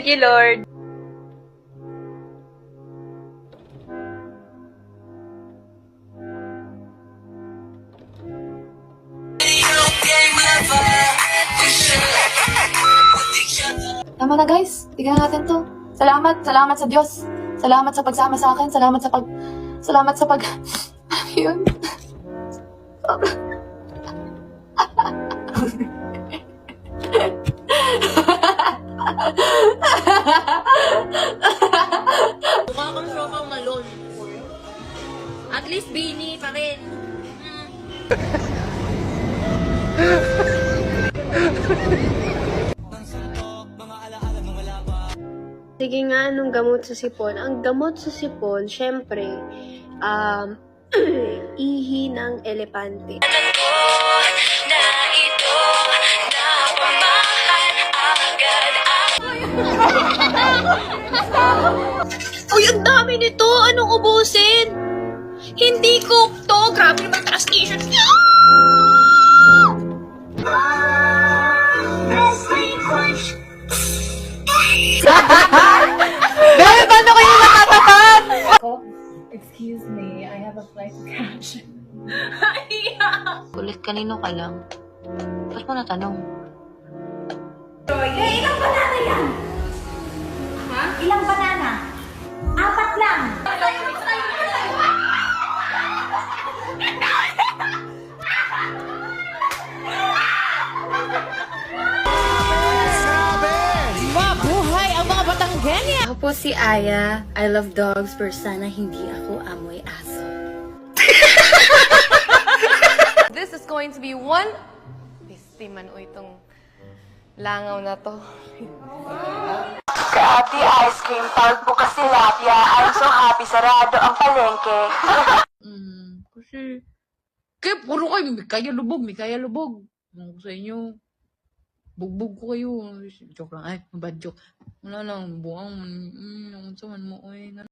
Thank you, Lord. Tama na guys, tignan natin to. Salamat sa Diyos. Salamat sa pagsama sa akin. Salamat sa yun. Mukha kang sobrang malon. At least bini pa rin. Sige nga, anong gamot sa sipon? Ang gamot sa sipon, syempre, ihi ng elepante. Uy, ang dami nito! Anong ubusin? Hindi cook to! Grabe naman taas t-shirt niya! Dahil paano kayo nakatapat? Excuse me, I have a flight to catch. Ulit, kanino ka lang? Ba't mo natanong? Ilang banana yan? Ha? Ilang banana? 4 lang. Mabuhay ang mga Batanggenya! Ako po si Aya. I love dogs, pero sana hindi ako amoy aso. This is going to be one... Pisti man o itong langaw na to. Ate Ice Cream, pag bukas tilapia, I'm so happy, sarado ang palengke. Kasi... Kaya puro kayo, may kaya lubog. Ano ko sa inyo? Bugbog ko kayo. Joke lang. Ay, bad joke. Wala lang, buang. Ang saman mo.